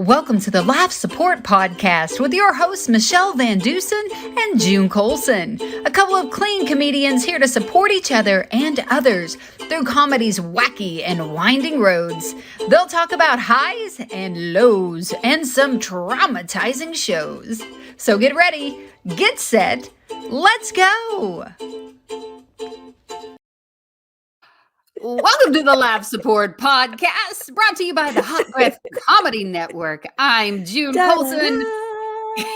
Welcome to the Laugh Support Podcast with your hosts, Michele VanDusen and June Colson. A couple of clean comedians here to support each other and others through comedy's wacky and winding roads. They'll talk about highs and lows and some traumatizing shows. So get ready, get set, let's go! Welcome to the Laugh Support Podcast, brought to you by the Hot Breath Comedy Network. I'm June Colson,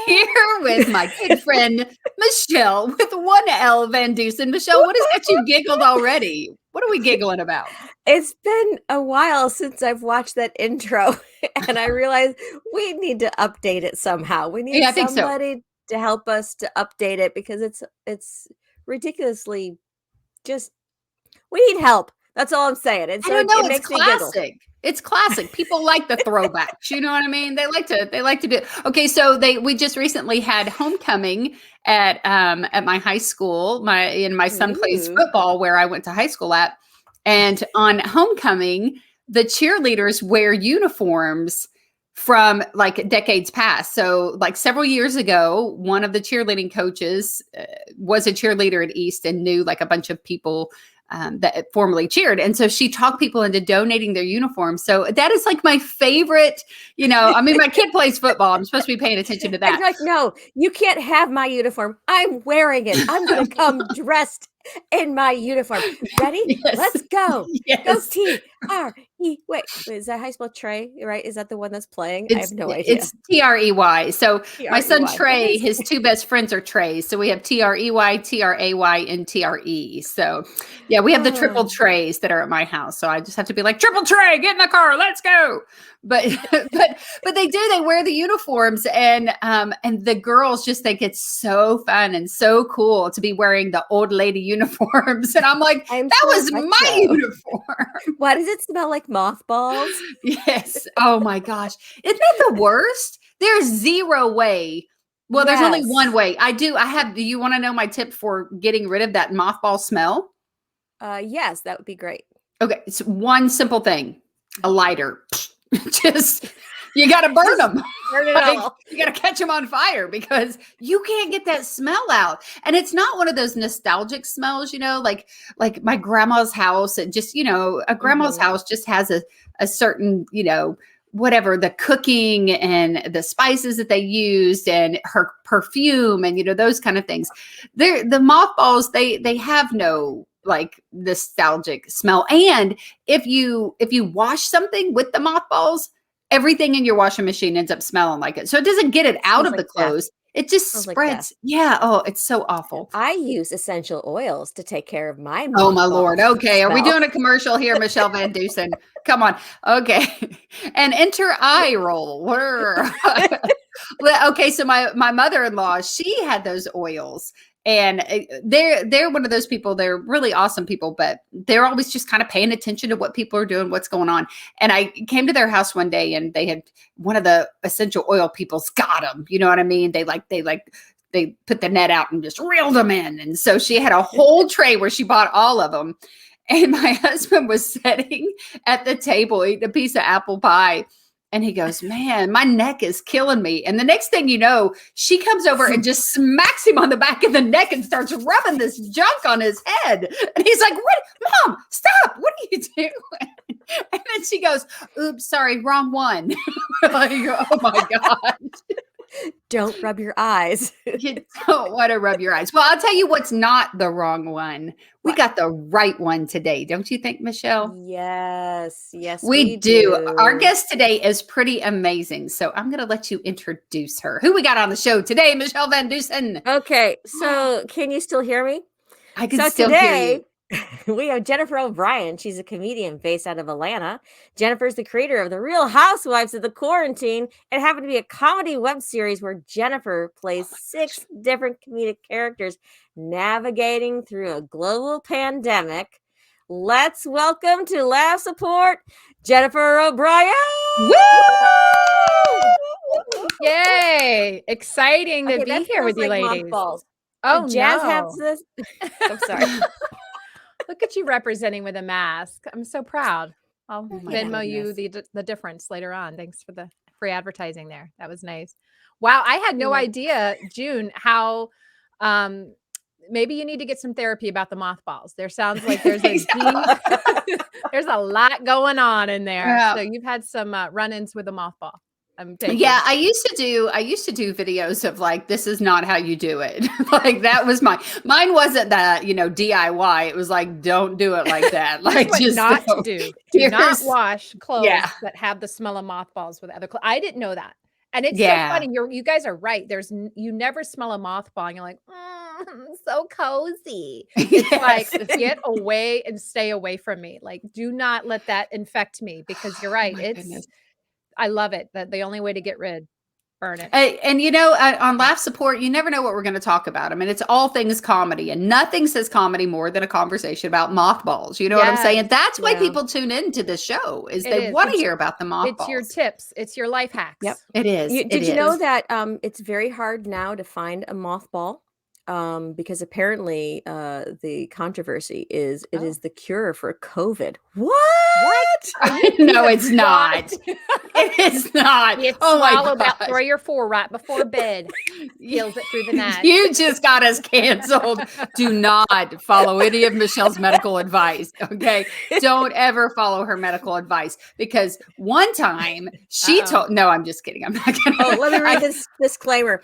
here with my good friend, Michele, with one L VanDusen. Michele, what has got you giggled already? What are we giggling about? It's been a while since I've watched that intro, and I realized we need to update it somehow. We need somebody to help us to update it because it's ridiculously just, we need help. That's all I'm saying. And so I don't know, it it's makes me giggle. classic. It's classic. People like the throwbacks. You know what I mean? They like to do. Okay, so we just recently had homecoming at my high school. My son plays football where I went to high school at, and on homecoming, the cheerleaders wear uniforms from like decades past. So like several years ago, one of the cheerleading coaches was a cheerleader at East and knew like a bunch of people that formerly cheered. And so she talked people into donating their uniforms. So that is like my favorite, I mean, my kid plays football. I'm supposed to be paying attention to that. I'm like, no, you can't have my uniform. I'm wearing it. I'm going to come dressed in my uniform. Ready? Yes. Let's go. Yes. Go T-R-E. Wait, is that how you spell Trey, right? Is that the one that's playing? I have no idea. It's T-R-E-Y. So T-R-E-Y. my son Trey, his two best friends are Treys. So we have T-R-E-Y, T-R-A-Y, and T-R-E. So yeah, we have the triple Treys that are at my house. So I just have to be like, triple Trey, get in the car, let's go. But they wear the uniforms, and the girls just think it's so fun and so cool to be wearing the old lady uniforms. And I'm like, that was my uniform. Why does it smell like mothballs? Yes. Oh my gosh. Isn't that the worst? There's zero way. Well, there's only one way. Do you want to know my tip for getting rid of that mothball smell? Yes, that would be great. Okay. It's one simple thing. A lighter. Just, you got to burn them. Burn it all. You got to catch them on fire because you can't get that smell out. And it's not one of those nostalgic smells, like my grandma's house. It just, a grandma's house just has a certain, whatever, the cooking and the spices that they used and her perfume and, those kind of things. The mothballs, they have no like nostalgic smell. And if you wash something with the mothballs, everything in your washing machine ends up smelling like it. So it doesn't get it out of the clothes. It just spreads. Yeah. Oh, it's so awful. I use essential oils to take care of my mothballs. Oh my Lord. Okay. Are we doing a commercial here, Michele VanDusen? Come on. Okay. And enter eye roll. Okay. So my mother-in-law, she had those oils. And they're one of those people. They're really awesome people, but they're always just kind of paying attention to what people are doing, what's going on. And I came to their house one day, and they had one of the essential oil people's got them. You know what I mean? They put the net out and just reeled them in. And so she had a whole tray where she bought all of them. And my husband was sitting at the table eating a piece of apple pie. And he goes, man, my neck is killing me. And the next thing you know, she comes over and just smacks him on the back of the neck and starts rubbing this junk on his head. And he's like, what? Mom, stop. What are you doing? And then she goes, oops, sorry, wrong one. Like, oh my God. Don't rub your eyes. You don't want to rub your eyes. Well, I'll tell you what's not the wrong one. We got the right one today. Don't you think, Michele? Yes, we do. Our guest today is pretty amazing. So I'm going to let you introduce her. Who we got on the show today, Michele VanDusen? Okay. So can you still hear me? I can still hear you. We have Jennifer O'Brien. She's a comedian based out of Atlanta. Jennifer's the creator of The Real Housewives of the Quarantine. It happened to be a comedy web series where Jennifer plays 6 different comedic characters navigating through a global pandemic. Let's welcome to Laugh Support, Jennifer O'Brien. Woo! Yay! Exciting to be here with you ladies. Mothballs. Oh, Jazz no. has this. I'm sorry. Look at you representing with a mask. I'm so proud. I'll Venmo you the difference later on. Thanks for the free advertising there. That was nice. Wow, I had no idea, June, how maybe you need to get some therapy about the mothballs. There sounds like there's a deep, there's a lot going on in there. Yeah. So you've had some run-ins with a mothball. Yeah, I used to do videos of like, this is not how you do it. Like that was mine wasn't that, DIY. It was like, don't do it like that. Like just not to do. Do not wash clothes that have the smell of mothballs with other clothes. I didn't know that. And it's so funny. You guys are right. You never smell a mothball and you're like, so cozy. It's like, get away and stay away from me. Like, do not let that infect me, because you're right. I love it. That the only way to get rid, burn it. And on Laugh Support, you never know what we're going to talk about. I mean, it's all things comedy, and nothing says comedy more than a conversation about mothballs. You know what I'm saying? That's why people tune into this show, is they want to hear about the mothballs. It's your tips. It's your life hacks. Yep. It is. Did you know that it's very hard now to find a mothball? Because apparently the controversy is it is the cure for COVID. What? No, it's not. It is not. It's swallow about 3 or 4 right before bed. Kills it through the night. You just got us canceled. Do not follow any of Michelle's medical advice. Okay. Don't ever follow her medical advice, because one time she told, no, I'm just kidding. I'm not going to. Oh, let me read this disclaimer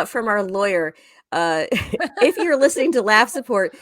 from our lawyer. If you're listening to Laugh Support,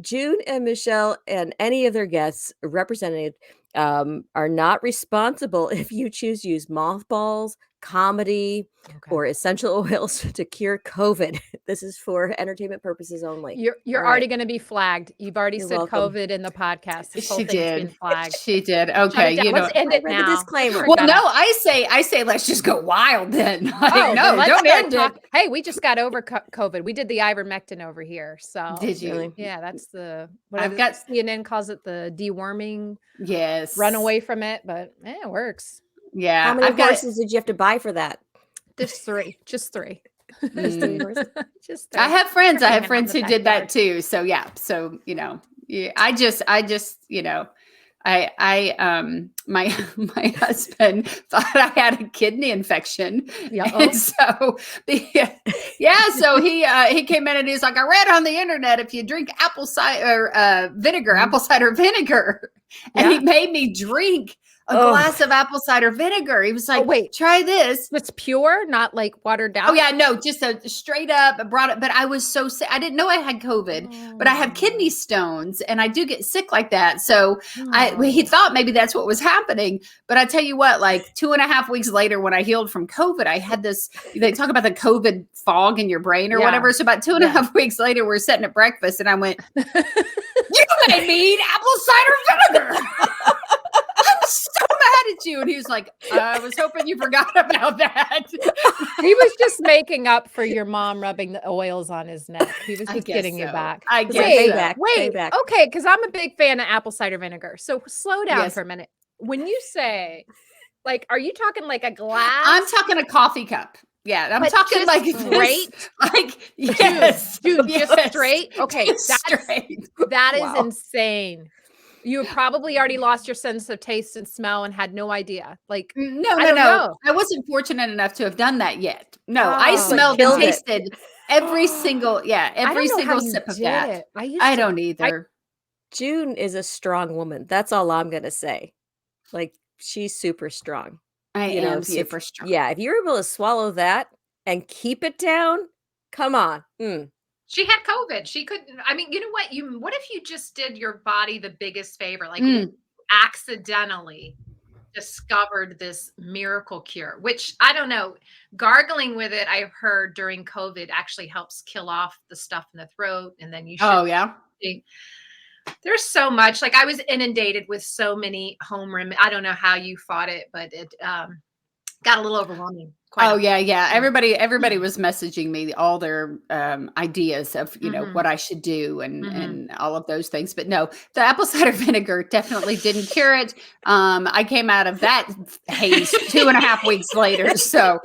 June and Michelle and any of their guests represented are not responsible if you choose to use mothballs, comedy, or essential oils to cure COVID. This is for entertainment purposes only. You're already going to be flagged. You've already said welcome. COVID in the podcast. This whole thing's been flagged. She did. Okay, let's end it now. The disclaimer. Well, no, I say let's just go wild then. Like, no, don't end it. Hey, we just got over COVID. We did the ivermectin over here. So did you? Really? Yeah, that's the. I've got CNN calls it the deworming. Yes. Run away from it, but it works. Yeah. How many horses did you have to buy for that? Just 3. Just 3. Just 3 horses. Just 3. I have friends who did that too. So yeah. So I just my husband thought I had a kidney infection. And so so he came in and he was like, I read on the internet, if you drink apple cider vinegar, and he made me drink a glass of apple cider vinegar. He was like, wait, try this. It's pure, not like watered down. Oh yeah, no, just a straight up brought it. But I was so sick. I didn't know I had COVID, but I have kidney stones and I do get sick like that. So he thought maybe that's what was happening. But I tell you what, like 2.5 weeks later, when I healed from COVID, I had this, they talk about the COVID fog in your brain or whatever. So about 2.5 weeks later, we're sitting at breakfast and I went, you made me eat apple cider vinegar. I'm so mad at you. And he was like, I was hoping you forgot about that. He was just making up for your mom rubbing the oils on his neck. He was just getting you back. I guess Wait. Okay, because I'm a big fan of apple cider vinegar. So slow down for a minute. When you say, like, are you talking like a glass? I'm talking a coffee cup. Yeah, I'm talking like straight. Like, yes. Dude, just straight. Okay, straight. That is insane. You probably already lost your sense of taste and smell and had no idea. Like, no. I wasn't fortunate enough to have done that yet. No, I smelled and tasted every single sip of that. I don't either. June is a strong woman. That's all I'm going to say. Like, she's super strong. I am super strong. Yeah, if you're able to swallow that and keep it down, come on. She had COVID. She couldn't. I mean, you know what? What if you just did your body the biggest favor, like accidentally discovered this miracle cure? Which I don't know. Gargling with it, I've heard during COVID actually helps kill off the stuff in the throat, and then you should. Oh yeah. There's so much. Like I was inundated with so many home remedies. I don't know how you fought it, but it got a little overwhelming. Yeah. Everybody was messaging me all their ideas of what I should do and all of those things. But no, the apple cider vinegar definitely didn't cure it. I came out of that haze 2.5 weeks later. So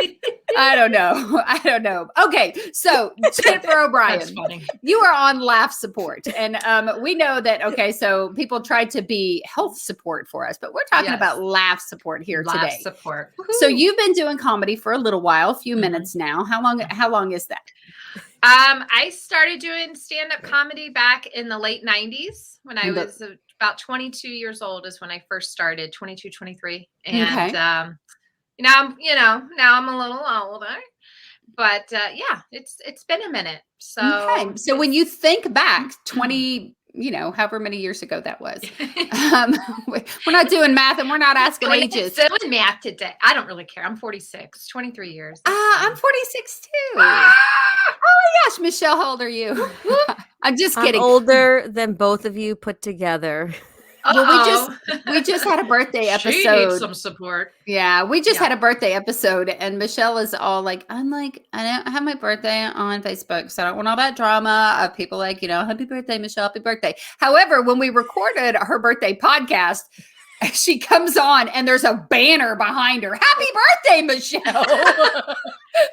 I don't know. Okay, so Jennifer O'Brien, That's funny. You are on Laugh Support, and we know that. Okay, so people tried to be health support for us, but we're talking about Laugh Support here Laugh today. Support. So you've been doing comedy for a little while, a few minutes now. How long is that? I started doing stand-up comedy back in the late 90s when I was about 22 years old is when I first started, 22, 23. And now I'm a little older. But it's been a minute. So so when you think back 20, however many years ago that was, we're not doing math and we're not asking ages. Still in math today. I don't really care. I'm 46, 23 years. I'm 46 too. Oh my gosh, Michelle, how old are you? I'm just kidding. I'm older than both of you put together. Well, we just had a birthday episode. She needs some support. Yeah, we just had a birthday episode, and Michelle is all like, I don't have my birthday on Facebook, so I don't want all that drama of people like, happy birthday, Michelle, happy birthday. However, when we recorded her birthday podcast, she comes on and there's a banner behind her. Happy birthday, Michelle.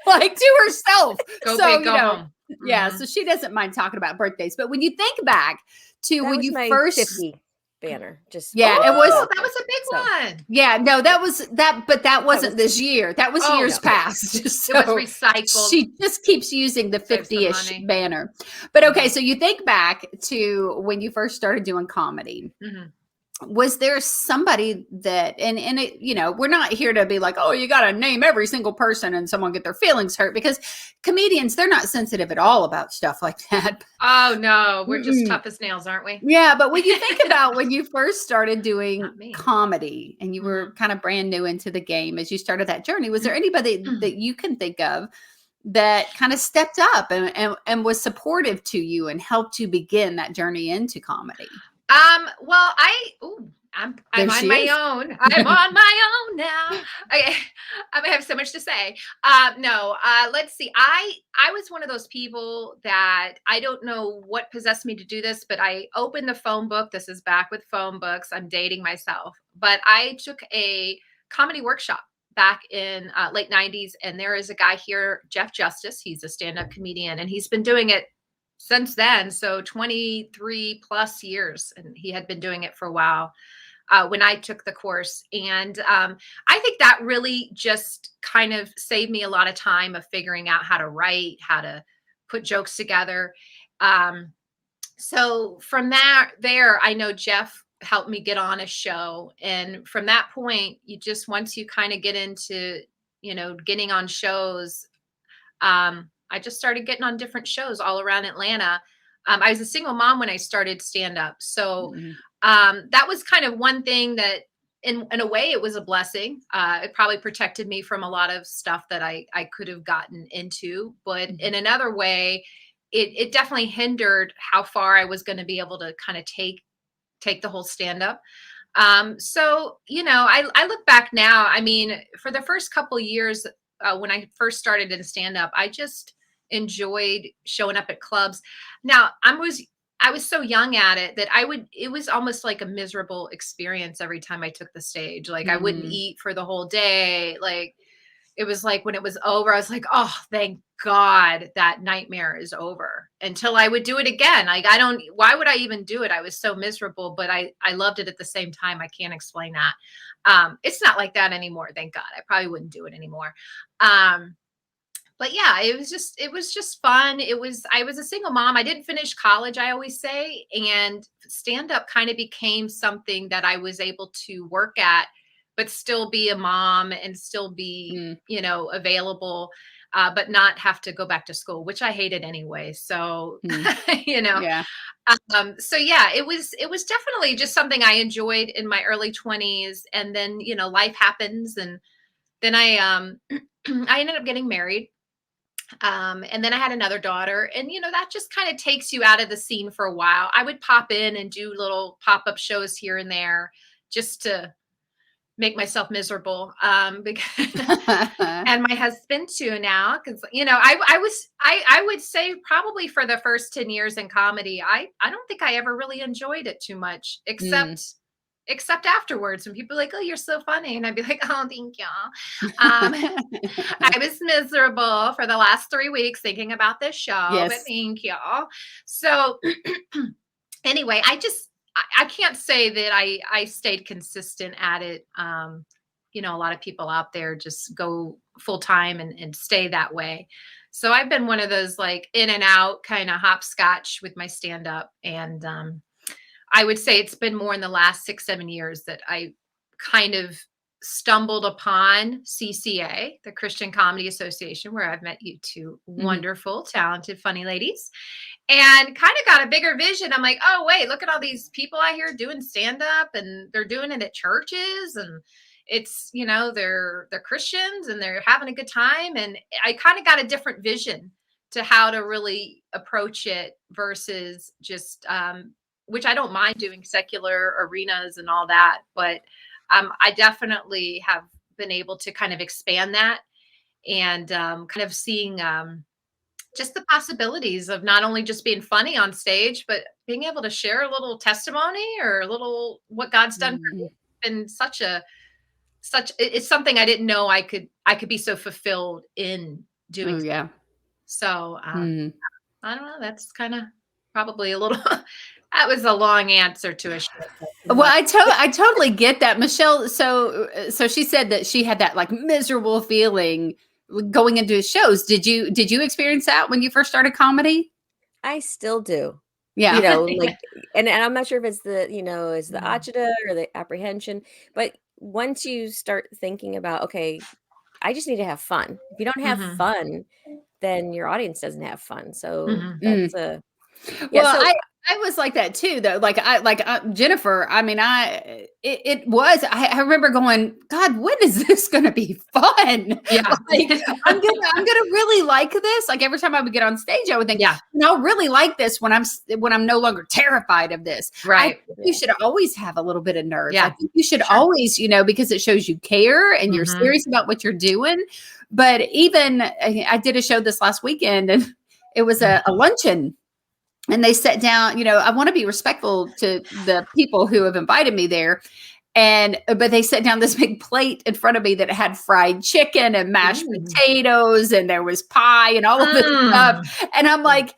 Like to herself. Go big, go home. Yeah, so she doesn't mind talking about birthdays. But when you think back to when you first 50 banner, it was that was a big one. Yeah, no, that was that, but that wasn't this year. That was years past. So it was recycled. She just keeps using the 50-ish banner. But okay, so you think back to when you first started doing comedy. Was there somebody that, and it, we're not here to be like, oh, you got to name every single person and someone get their feelings hurt, because comedians, they're not sensitive at all about stuff like that. Oh no, we're just tough as nails, aren't we? Yeah. But when you think about when you first started doing comedy and you were kind of brand new into the game, as you started that journey, was there anybody that you can think of that kind of stepped up and was supportive to you and helped you begin that journey into comedy? Well, I'm on my own. I'm on my own now. I have so much to say. Let's see. I was one of those people that I don't know what possessed me to do this, but I opened the phone book. This is back with phone books. I'm dating myself, but I took a comedy workshop back in late 90s. And there is a guy here, Jeff Justice. He's a stand-up comedian, and he's been doing it since then, so 23 plus years, and he had been doing it for a while when I took the course. And I think that really just kind of saved me a lot of time of figuring out how to write, how to put jokes together. So from there, I know Jeff helped me get on a show. And from that point, once you kind of get into, getting on shows, I just started getting on different shows all around Atlanta. I was a single mom when I started stand up. So that was kind of one thing that in a way it was a blessing. It probably protected me from a lot of stuff that I could have gotten into. But in another way, it definitely hindered how far I was going to be able to kind of take the whole stand up. So, I look back now, I mean, for the first couple of years, when I first started in stand up, I just enjoyed showing up at clubs. Now I was so young at it that it was almost like a miserable experience every time I took the stage. Like I wouldn't eat for the whole day. Like it was like when it was over, I was like, oh, thank God that nightmare is over, until I would do it again. Like why would I even do it? I was so miserable, but I loved it at the same time. I can't explain that. It's not like that anymore. Thank God. I probably wouldn't do it anymore. But yeah, it was just fun. I was a single mom. I didn't finish college, I always say, and stand up kind of became something that I was able to work at, but still be a mom and still be, available, but not have to go back to school, which I hated anyway. So, Yeah. So yeah, it was definitely just something I enjoyed in my early 20s. And then, life happens. And then I ended up getting married. And then I had another daughter, and that just kind of takes you out of the scene for a while. I would pop in and do little pop-up shows here and there just to make myself miserable. Because and my husband too now, because I would say probably for the first 10 years in comedy, I don't think I ever really enjoyed it too much, except except afterwards when people are like, oh, you're so funny. And I'd be like, oh, thank you. I was miserable for the last 3 weeks thinking about this show, but thank you. So anyway, I can't say that I stayed consistent at it. You know, a lot of people out there just go full time and stay that way. So I've been one of those like in and out kind of hopscotch with my stand up. And I would say it's been more in the last 6-7 years that I kind of stumbled upon CCA, the Christian Comedy Association, where I've met you two wonderful, talented, funny ladies, and kind of got a bigger vision. I'm like, oh, wait, look at all these people out here doing stand up, and they're doing it at churches, and it's, you know, they're Christians and they're having a good time. And I kind of got a different vision to how to really approach it versus just, which I don't mind doing secular arenas and all that, but I definitely have been able to kind of expand that and kind of seeing just the possibilities of not only just being funny on stage, but being able to share a little testimony or a little what God's done for me. And it's something I didn't know I could be so fulfilled in doing. Oh, yeah. So I don't know. That's kind of probably a little. That was a long answer to a short. Well, I totally get that, Michele. So she said that she had that like miserable feeling going into shows. Did you experience that when you first started comedy? I still do. Yeah. You know, like, and I'm not sure if it's the, you know, it's the agita or the apprehension, but once you start thinking about, okay, I just need to have fun. If you don't have fun, then your audience doesn't have fun. So that's a, well, I was like that too, though. Like Jennifer, I mean, it was, I remember going, God, when is this going to be fun? Yeah. Like, I'm going to really like this. Like every time I would get on stage, I would think, I'll really like this when I'm no longer terrified of this. Right. I think you should always have a little bit of nerves. I think you should always, you know, because it shows you care and you're serious about what you're doing. But even I did a show this last weekend and it was a luncheon. And they sat down, you know, I want to be respectful to the people who have invited me there. But they set down this big plate in front of me that had fried chicken and mashed potatoes and there was pie and all of this stuff. And I'm like,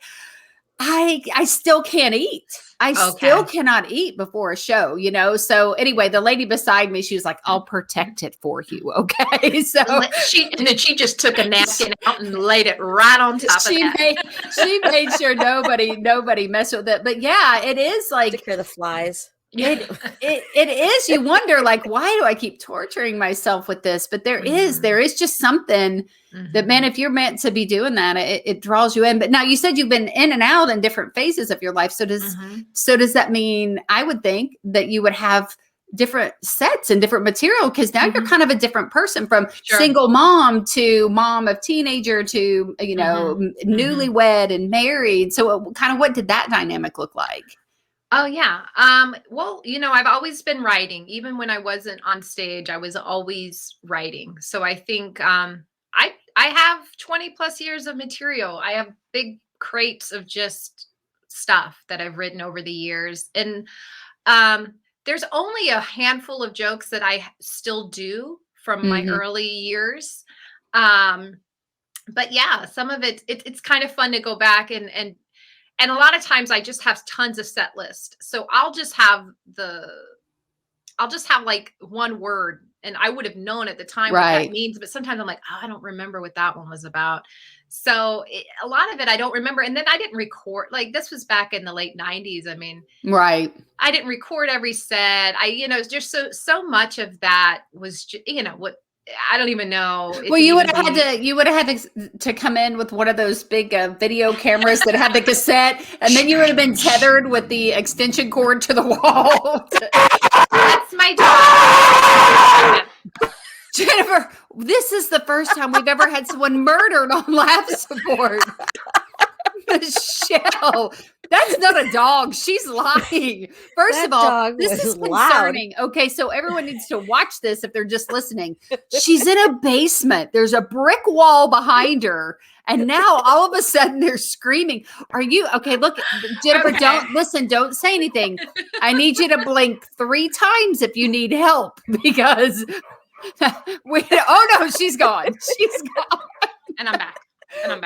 I still can't eat. I still cannot eat before a show, you know? So anyway, the lady beside me, she was like, I'll protect it for you. Okay. So she just took a napkin out and laid it right on top of that. She made sure nobody messed with it. But yeah, it is like take care of the flies. It is. You wonder, like, why do I keep torturing myself with this? But there is just something that, man, if you're meant to be doing that, it draws you in. But now you said you've been in and out in different phases of your life. So does that mean, I would think that you would have different sets and different material? Because now you're kind of a different person from single mom to mom of teenager to, you know, newlywed and married. So kind of what did that dynamic look like? Oh, yeah. Well, you know, I've always been writing. Even when I wasn't on stage, I was always writing. So I think I have 20 plus years of material. I have big crates of just stuff that I've written over the years. And there's only a handful of jokes that I still do from my early years. But yeah, some of it's kind of fun to go back and a lot of times I just have tons of set list. So I'll just have like one word and I would have known at the time what that means. But sometimes I'm like, oh, I don't remember what that one was about. So a lot of it I don't remember. And then I didn't record, like this was back in the late 90s. I mean, I didn't record every set. Just so much of that was, what, I don't even know. Well, you would have had to come in with one of those big video cameras that had the cassette, and then you would have been tethered with the extension cord to the wall. That's my job. Jennifer, this is the first time we've ever had someone murdered on life support. Michele, that's not a dog. She's lying. First of all, this is concerning. Loud. Okay, so everyone needs to watch this if they're just listening. She's in a basement. There's a brick wall behind her, And now all of a sudden they're screaming. Are you okay? Look, Jennifer, don't say anything. I need you to blink 3 times if you need help, because oh no, she's gone. She's gone. And I'm back. Okay,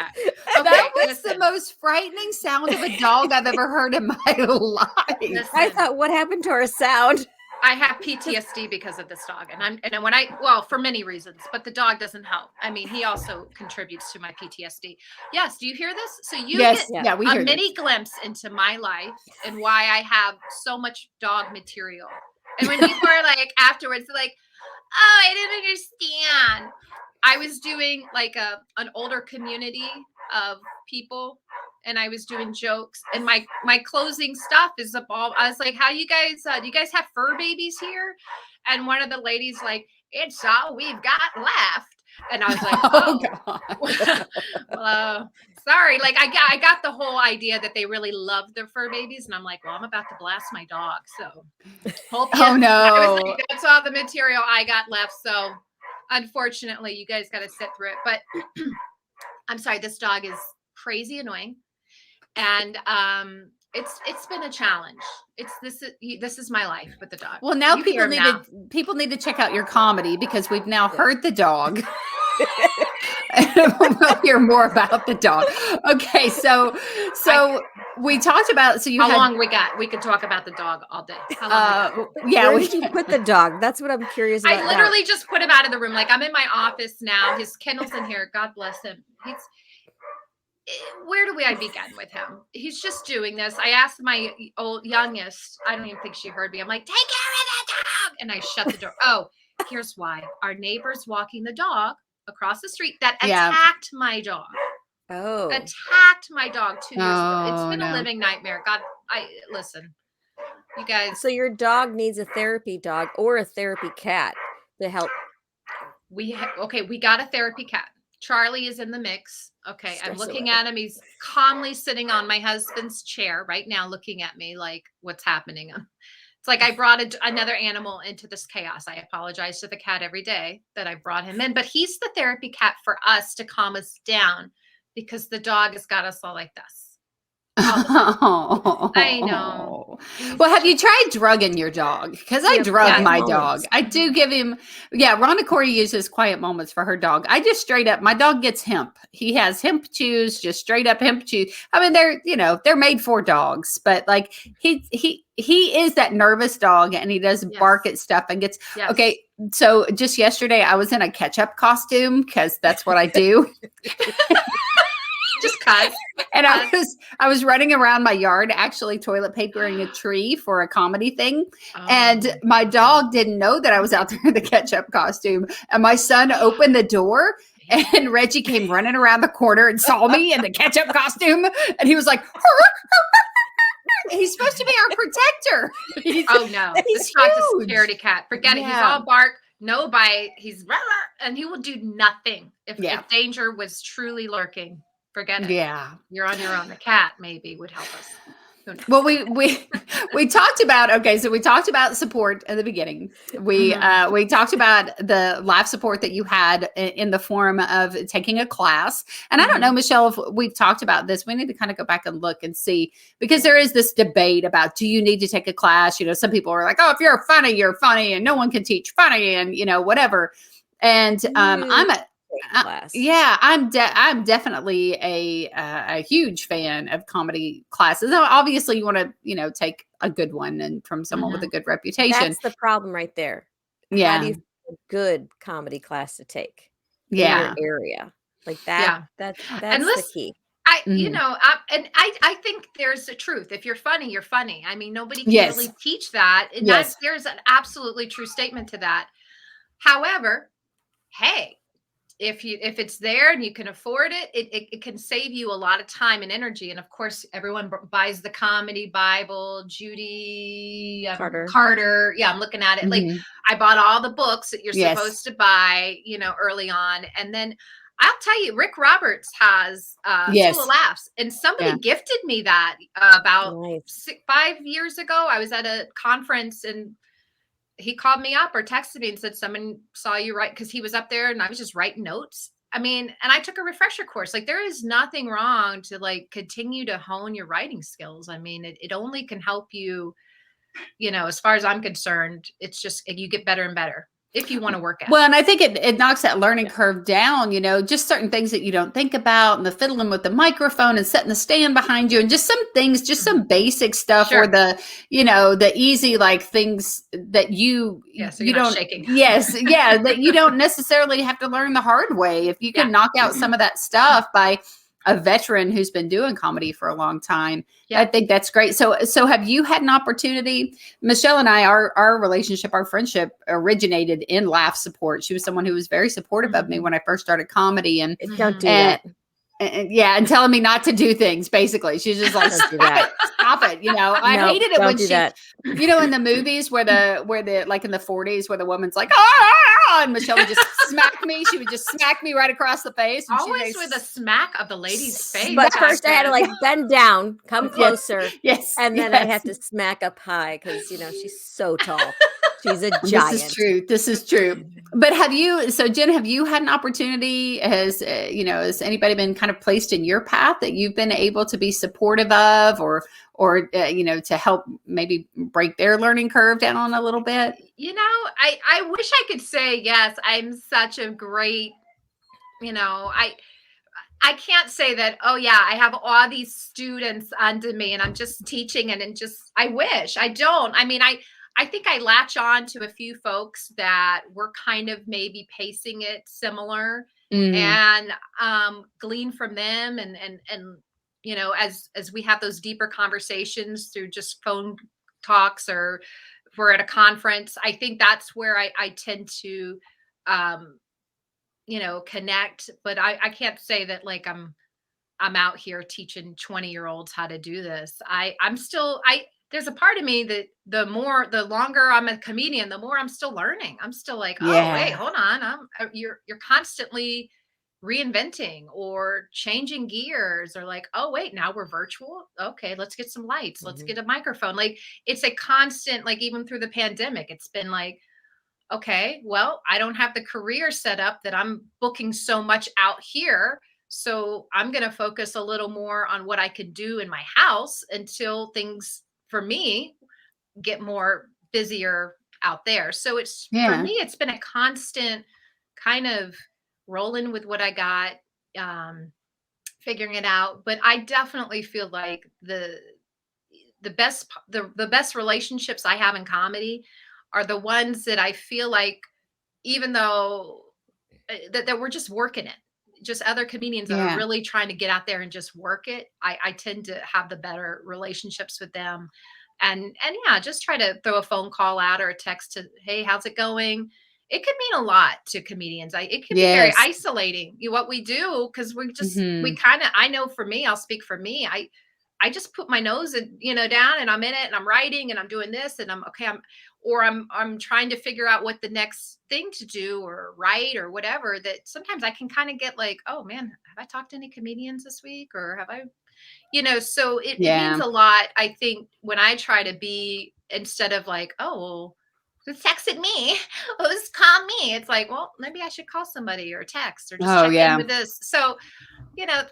that was the most frightening sound of a dog I've ever heard in my life. I thought, what happened to our sound? I have PTSD because of this dog, and for many reasons, but the dog doesn't help. I mean, he also contributes to my PTSD. Yes, do you hear this? So you get a mini glimpse into my life and why I have so much dog material. And when people are like afterwards, they're like, "Oh, I didn't understand." I was doing like an older community of people, and I was doing jokes, and my closing stuff is up all. I was like, "How you guys? Do you guys have fur babies here?" And one of the ladies like, "It's all we've got left." And I was like, "Oh, God. Well, sorry." Like I got the whole idea that they really love their fur babies, and I'm like, "Well, I'm about to blast my dog, so hope." Oh no! I was like, that's all the material I got left, so. Unfortunately, you guys got to sit through it, but I'm sorry, this dog is crazy annoying, and it's been a challenge. This is my life with the dog. Well, now people need to check out your comedy, because we've now heard the dog. We'll hear more about the dog. Okay, so we talked about how long we got. We could talk about the dog all day. Where did you put the dog? That's what I'm curious about. I literally just put him out of the room. Like, I'm in my office now. His kennel's in here. God bless him. Where do I begin with him? He's just doing this. I asked my youngest. I don't even think she heard me. I'm like, take care of the dog, and I shut the door. Oh, here's why. Our neighbor's walking the dog across the street that attacked my dog. Oh, attacked my dog 2 years ago. It's been a living nightmare. God, listen, you guys. So your dog needs a therapy dog or a therapy cat to help. We got a therapy cat. Charlie is in the mix. Okay, I'm looking at him. He's calmly sitting on my husband's chair right now, looking at me like, what's happening? It's like I brought another animal into this chaos. I apologize to the cat every day that I brought him in, but he's the therapy cat for us to calm us down, because the dog has got us all like this. I know. Well, have you tried drugging your dog? Because I drug my dog. I do give him. Yeah, Rhonda Corey uses quiet moments for her dog. I just straight up. My dog gets hemp. He has hemp chews, just straight up hemp chews. I mean, they're made for dogs, but like he is that nervous dog, and he does bark at stuff and gets okay. So just yesterday, I was in a ketchup costume, because that's what I do. Just cause. And I was running around my yard, actually toilet papering a tree for a comedy thing. Oh. And my dog didn't know that I was out there in the ketchup costume. And my son opened the door, and Reggie came running around the corner and saw me in the ketchup costume. And he was like, he's supposed to be our protector. Oh no, this dog's a security cat. Forget it. He's all bark, no bite. He's and he will do nothing if danger was truly lurking. Forget it. Yeah. You're on your own. The cat maybe would help us. Well, we talked about support at the beginning. We talked about the life support that you had in the form of taking a class. And I don't know, Michelle, if we've talked about this. We need to kind of go back and look and see, because there is this debate about, do you need to take a class? Some people are like, oh, if you're funny, and no one can teach funny, and whatever. And I'm definitely a huge fan of comedy classes. Obviously, you want to take a good one and from someone with a good reputation. That's the problem right there. Yeah, how do you find a good comedy class to take? In your area like that. That's the key. I think there's a truth. If you're funny, you're funny. I mean, nobody can really teach that. And there's an absolutely true statement to that. However, hey, if it's there and you can afford it, it can save you a lot of time and energy. And of course, everyone buys the comedy Bible, Judy Carter. Yeah, I'm looking at it. Like, I bought all the books that you're supposed to buy, early on. And then I'll tell you, Rick Roberts has Full of Laughs, and somebody gifted me that about 5 years ago. I was at a conference, and he called me up or texted me and said, someone saw you write, because he was up there and I was just writing notes. I mean, and I took a refresher course. Like, there is nothing wrong to like continue to hone your writing skills. I mean, it only can help you, as far as I'm concerned. It's just, you get better and better if you want to work out. Well, and I think it knocks that learning curve down, just certain things that you don't think about, and the fiddling with the microphone and setting the stand behind you, and just some things, just some basic stuff, or the easy, like, things that you don't shaking. Yes. Yeah. That you don't necessarily have to learn the hard way. If you can knock out some of that stuff by a veteran who's been doing comedy for a long time. Yeah. I think that's great. So have you had an opportunity? Michele and I, our relationship, our friendship originated in laugh support. She was someone who was very supportive of me when I first started comedy, and don't do that. And telling me not to do things. Basically, she's just like, stop it. I hated it when she, in the movies where the like in the 40s, where the woman's like, and Michele would just smack me. She would just smack me right across the face. And always with a smack of the lady's face. But first I had to like bend down, come closer. Yes. And then I'd have to smack up high because, she's so tall. She's a giant. This is true. But Jen, have you had an opportunity? Has anybody been kind of placed in your path that you've been able to be supportive of, or to help maybe break their learning curve down on a little bit? I wish I could say, yes, I'm such a great, I can't say that, oh yeah, I have all these students under me and I'm just teaching and I wish. I don't. I mean, I think I latch on to a few folks that were kind of maybe pacing it similar, and glean from them, and as we have those deeper conversations through just phone talks, or if we're at a conference, I think that's where I tend to connect. But I can't say that like I'm out here teaching 20-year-olds how to do this. There's a part of me that the longer I'm a comedian, the more I'm still learning. I'm still like, oh, wait, hold on. You're constantly reinventing or changing gears, or like, oh, wait, now we're virtual. Okay, let's get some lights. Let's get a microphone. Like, it's a constant, like, even through the pandemic, it's been like, okay, well, I don't have the career set up that I'm booking so much out here. So I'm going to focus a little more on what I could do in my house until things, for me, get more busier out there. So for me, it's been a constant kind of rolling with what I got, figuring it out. But I definitely feel like the best relationships I have in comedy are the ones that I feel like, even though that we're just working it, just other comedians that are really trying to get out there and just work it. I tend to have the better relationships with them, and just try to throw a phone call out or a text to, hey, how's it going? It could mean a lot to comedians. It can be very isolating, what we do, because we just I know, for me, I'll speak for me. I just put my nose down, and I'm in it, and I'm writing, and I'm doing this, and I'm trying to figure out what the next thing to do or write or whatever, that sometimes I can kind of get like, oh man, have I talked to any comedians this week, or have I, so it means a lot. I think when I try to be, instead of like, oh, well, who texted me? Who's called me? It's like, well, maybe I should call somebody or text or just check in with this. So,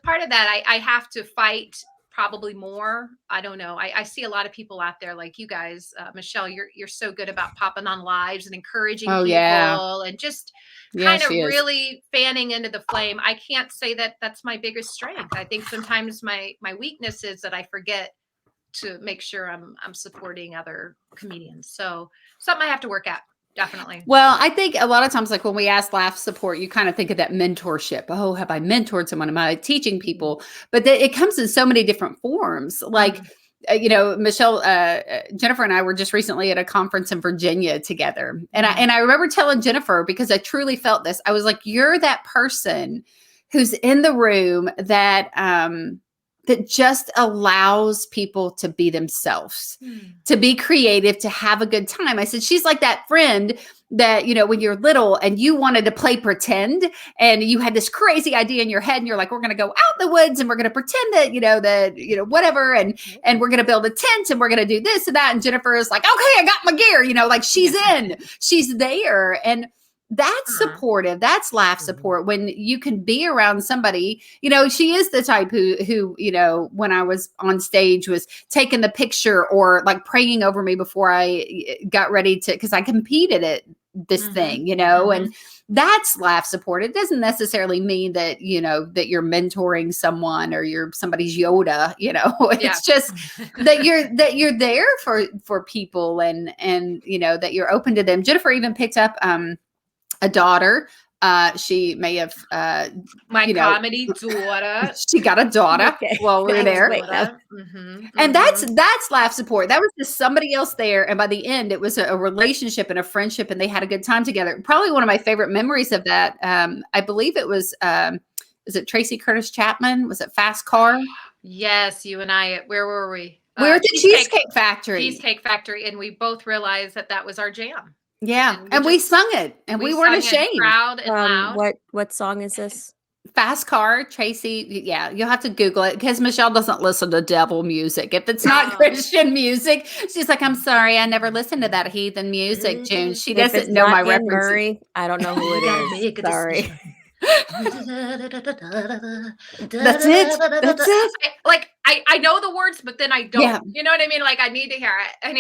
part of that, I have to fight probably more. I don't know. I see a lot of people out there like you guys, Michele, you're so good about popping on lives and encouraging people and just kind of really fanning into the flame. I can't say that that's my biggest strength. I think sometimes my weakness is that I forget to make sure I'm supporting other comedians. So something I have to work at. Definitely. Well, I think a lot of times, like when we ask laugh support, you kind of think of that mentorship. Oh, have I mentored someone? Am I teaching people? But it comes in so many different forms. Like, Michele, Jennifer and I were just recently at a conference in Virginia together. And I remember telling Jennifer, because I truly felt this, I was like, you're that person who's in the room that just allows people to be themselves, to be creative, to have a good time. I said, she's like that friend that, when you're little and you wanted to play pretend and you had this crazy idea in your head and you're like, we're going to go out in the woods and we're going to pretend that, whatever. And we're going to build a tent and we're going to do this and that. And Jennifer is like, okay, I got my gear, like she's in, she's there. And that's supportive. That's laugh support when you can be around somebody. She is the type who, when I was on stage was taking the picture or like praying over me before I got ready to, because I competed at this thing, and that's laugh support. It doesn't necessarily mean that, that you're mentoring someone or you're somebody's Yoda, it's just that you're there for people and, that you're open to them. Jennifer even picked up, a daughter. She may have my comedy daughter. She got a daughter while we were there. And that's laugh support. That was just somebody else there. And by the end, it was a relationship and a friendship, and they had a good time together. Probably one of my favorite memories of that. I believe it was it Tracy Curtis Chapman? Was it Fast Car? Yes, you and I. Where were we? We were at the Cheesecake Factory. Cheesecake Factory, and we both realized that was our jam. Yeah, and we sung it, and we weren't ashamed. Proud and loud. What song is this? Fast Car, Tracy. Yeah, you'll have to Google it because Michele doesn't listen to devil music. If it's not Christian music, she's like, "I'm sorry, I never listened to that heathen music, June." She doesn't know my references. Murray, I don't know who it is. Sorry. That's it. I know the words, but then I don't. Yeah. You know what I mean? Like I need to hear it. And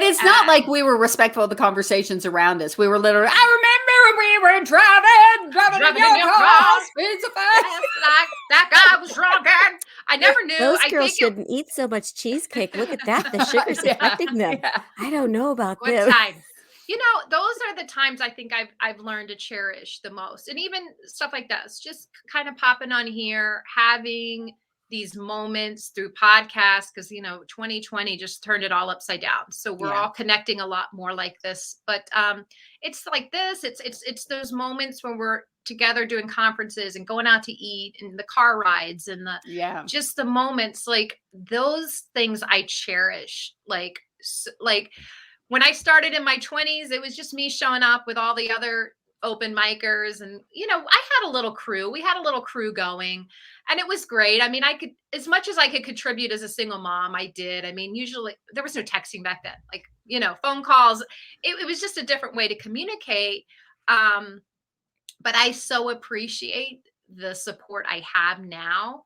it's not like we were respectful of the conversations around us. We were literally. I remember we were driving in your car. That guy was drunk. I never knew. Those girls shouldn't eat so much cheesecake. Look at that. The sugar's affecting them. Yeah. I don't know about this. Time. Those are the times I think I've learned to cherish the most. And even stuff like this, just kind of popping on here, having these moments through podcasts, because 2020 just turned it all upside down. So we're all connecting a lot more like this. But it's like this. It's those moments when we're together doing conferences and going out to eat and the car rides and just the moments, like those things I cherish. Like when I started in my 20s, it was just me showing up with all the other open micers. And, I had a little crew. We had a little crew going and it was great. I mean, I could, as much as I could contribute as a single mom, I did. I mean, usually there was no texting back then, like, phone calls. It was just a different way to communicate. But I so appreciate the support I have now.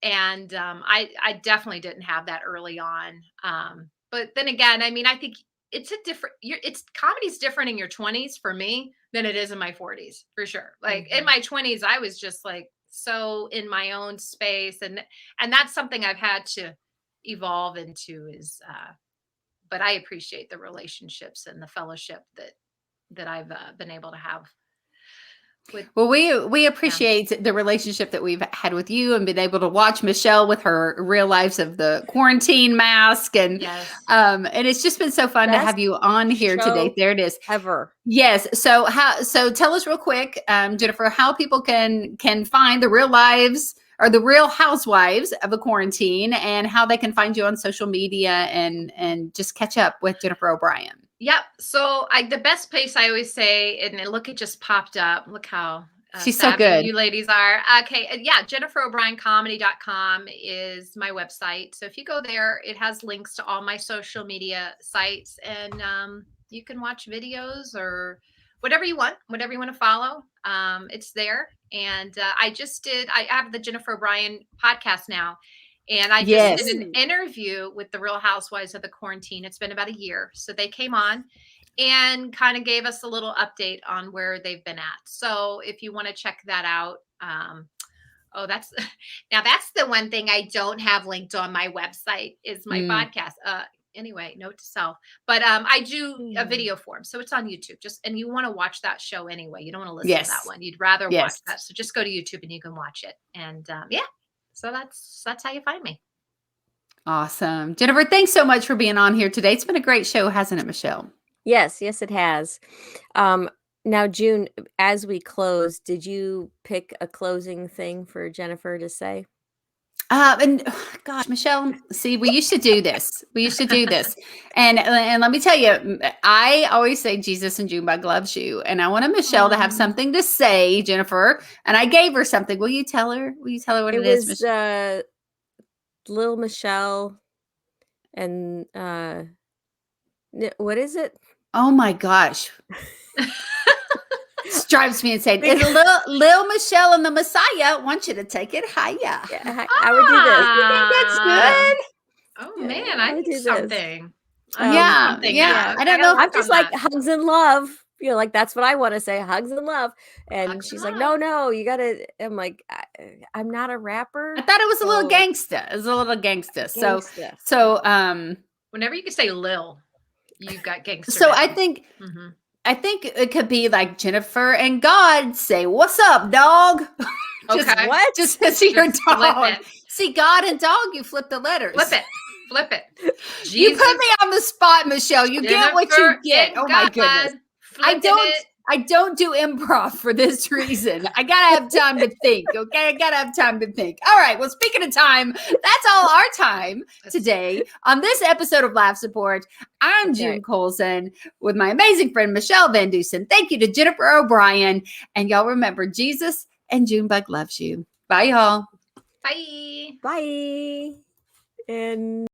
And I definitely didn't have that early on. But then again, I mean, I think it's comedy's different in your 20s for me than it is in my 40s, for sure. Like in my 20s, I was just like so in my own space, and that's something I've had to evolve into. But I appreciate the relationships and the fellowship that I've been able to have. Well, we appreciate the relationship that we've had with you and been able to watch Michele with her real lives of the quarantine mask. And and it's just been so fun to have you on here today. There it is. Ever. Yes. So tell us real quick, Jennifer, how people can find the real lives or the real housewives of the quarantine and how they can find you on social media and just catch up with Jennifer O'Brien. Yep. So the best place I always say, and look, it just popped up. Look how she's so good. You ladies are. Okay. Yeah. JenniferO'BrienComedy.com is my website. So if you go there, it has links to all my social media sites, and you can watch videos or whatever you want to follow. It's there. And I have the Jennifer O'Brien podcast now. And I just did an interview with the Real Housewives of the Quarantine. It's been about a year. So they came on and kind of gave us a little update on where they've been at. So if you want to check that out, that's the one thing I don't have linked on my website is my podcast. Anyway, note to self, but I do a video form. So it's on YouTube and you want to watch that show anyway. You don't want to listen to that one. You'd rather watch that. So just go to YouTube and you can watch it. And so that's how you find me. Awesome. Jennifer, thanks so much for being on here today. It's been a great show, hasn't it, Michele? Yes, it has. Now, June, as we close, did you pick a closing thing for Jennifer to say? And gosh, Michele, see, we used to do this. And let me tell you, I always say Jesus and Junebug loves you. And I wanted Michele to have something to say, Jennifer. And I gave her something. Will you tell her what it is? It was Little Michele and what is it? Oh my gosh. This drives me insane. It's Lil Michele and the Messiah want you to take it higher. Yeah, I would do this. You think that's good? Oh Yeah, man, I I would need do this. something. Yeah, Something yeah. now. I don't know. I'm just like hugs and love. Like that's what I want to say, hugs and love. And Hugs she's and like, love. no, you gotta. I'm like, I'm not a rapper. I thought it was a little so- gangsta. It was a little gangsta. Gangsta. So Whenever you can say Lil, you've got gangster. So down. I think it could be like Jennifer and God say, "What's up, dog?" Just Okay. What? Just because you're Just flip dog. it. See, God and dog, you flip the letters. Flip it. You Jesus, put me on the spot, Michelle. You get what you Jennifer, get. and Oh my God, goodness. flipping it. I don't do improv for this reason. I gotta have time to think. Okay, I gotta have time to think. All right. Well, speaking of time, that's all our time today on this episode of Laugh Support. I'm Okay. June Colson with my amazing friend Michele VanDusen. Thank you to Jennifer O'Brien, and y'all remember Jesus and Junebug loves you. Bye, y'all. Bye. Bye. And